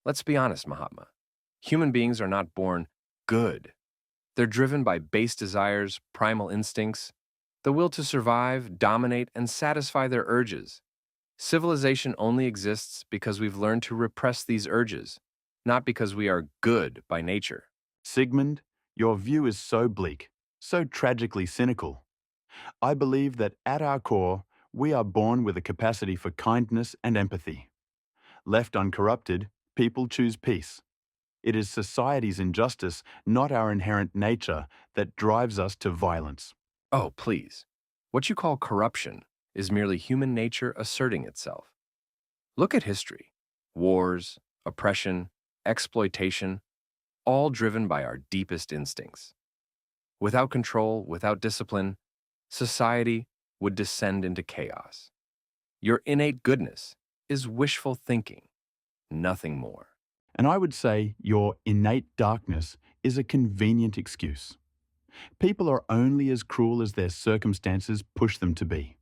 Let's be honest, Mahatma. Human beings are not born good. They're driven by base desires, primal instincts, the will to survive, dominate, and satisfy their urges. Civilization only exists because we've learned to repress these urges, not because we are good by nature. Sigmund, your view is so bleak, so tragically cynical. I believe that at our core, we are born with a capacity for kindness and empathy. Left uncorrupted, people choose peace. It is society's injustice, not our inherent nature, that drives us to violence. Oh, please. What you call corruption is merely human nature asserting itself. Look at history. Wars, oppression, exploitation, all driven by our deepest instincts. Without control, without discipline, society would descend into chaos. Your innate goodness is wishful thinking, nothing more. And I would say your innate darkness is a convenient excuse. People are only as cruel as their circumstances push them to be.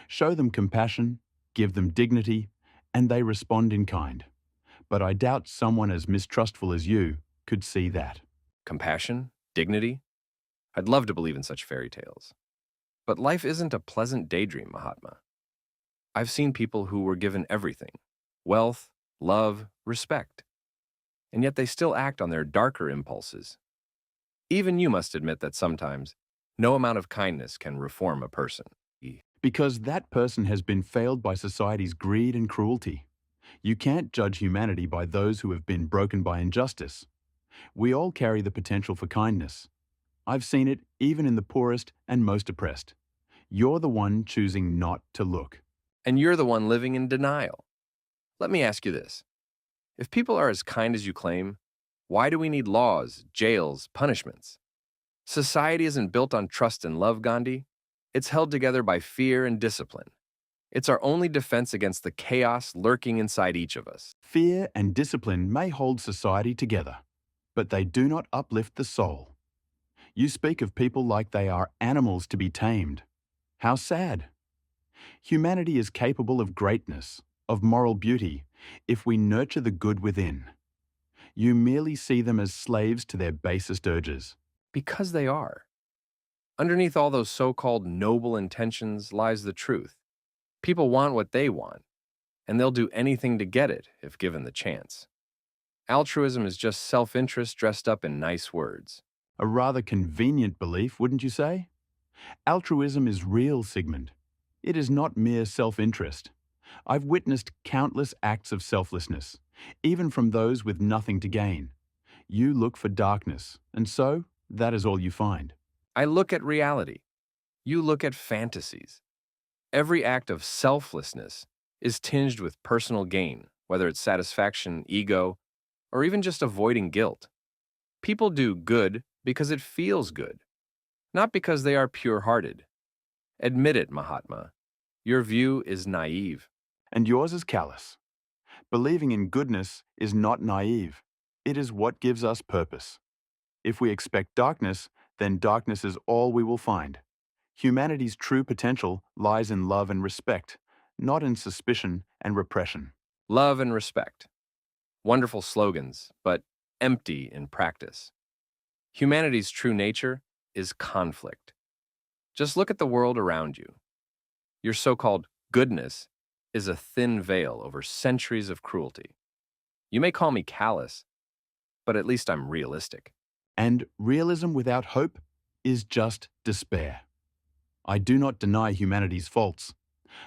Show them compassion, give them dignity, and they respond in kind. But I doubt someone as mistrustful as you could see that. Compassion? Dignity? I'd love to believe in such fairy tales. But life isn't a pleasant daydream, Mahatma. I've seen people who were given everything: wealth, love, respect. And yet they still act on their darker impulses. Even you must admit that sometimes no amount of kindness can reform a person. Because that person has been failed by society's greed and cruelty. You can't judge humanity by those who have been broken by injustice. We all carry the potential for kindness. I've seen it even in the poorest and most oppressed. You're the one choosing not to look. And you're the one living in denial. Let me ask you this. If people are as kind as you claim, why do we need laws, jails, punishments? Society isn't built on trust and love, Gandhi. It's held together by fear and discipline. It's our only defense against the chaos lurking inside each of us. Fear and discipline may hold society together, but they do not uplift the soul. You speak of people like they are animals to be tamed. How sad. Humanity is capable of greatness, of moral beauty, if we nurture the good within. You merely see them as slaves to their basest urges. Because they are. Underneath all those so-called noble intentions lies the truth. People want what they want, and they'll do anything to get it if given the chance. Altruism is just self-interest dressed up in nice words. A rather convenient belief, wouldn't you say? Altruism is real, Sigmund. It is not mere self-interest. I've witnessed countless acts of selflessness, even from those with nothing to gain. You look for darkness, and so that is all you find. I look at reality. You look at fantasies. Every act of selflessness is tinged with personal gain, whether it's satisfaction, ego, or even just avoiding guilt. People do good because it feels good, not because they are pure-hearted. Admit it, Mahatma. Your view is naive. And yours is callous. Believing in goodness is not naive. It is what gives us purpose. If we expect darkness, then darkness is all we will find. Humanity's true potential lies in love and respect, not in suspicion and repression. Love and respect. Wonderful slogans, but empty in practice. Humanity's true nature is conflict. Just look at the world around you. Your so-called goodness is a thin veil over centuries of cruelty. You may call me callous, but at least I'm realistic. And realism without hope is just despair. I do not deny humanity's faults.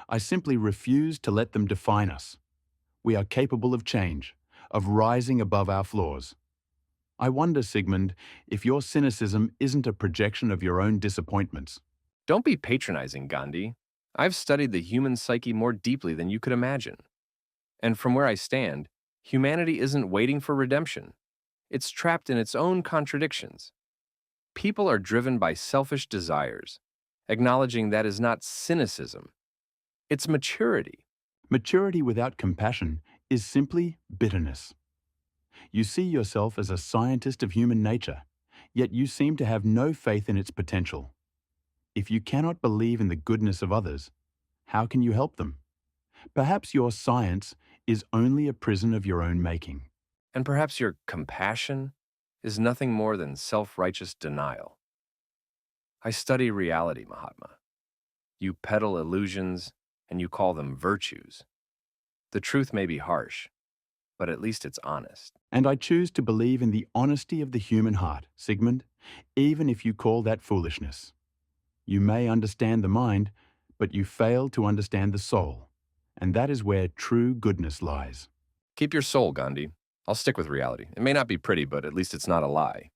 I simply refuse to let them define us. We are capable of change, of rising above our flaws. I wonder, Sigmund, if your cynicism isn't a projection of your own disappointments. Don't be patronizing, Gandhi. I've studied the human psyche more deeply than you could imagine. And from where I stand, humanity isn't waiting for redemption. It's trapped in its own contradictions. People are driven by selfish desires. Acknowledging that is not cynicism. It's maturity. Maturity without compassion is simply bitterness. You see yourself as a scientist of human nature, yet you seem to have no faith in its potential. If you cannot believe in the goodness of others, how can you help them? Perhaps your science is only a prison of your own making. And perhaps your compassion is nothing more than self-righteous denial. I study reality, Mahatma. You peddle illusions and you call them virtues. The truth may be harsh, but at least it's honest. And I choose to believe in the honesty of the human heart, Sigmund, even if you call that foolishness. You may understand the mind, but you fail to understand the soul. And that is where true goodness lies. Keep your soul, Gandhi. I'll stick with reality. It may not be pretty, but at least it's not a lie.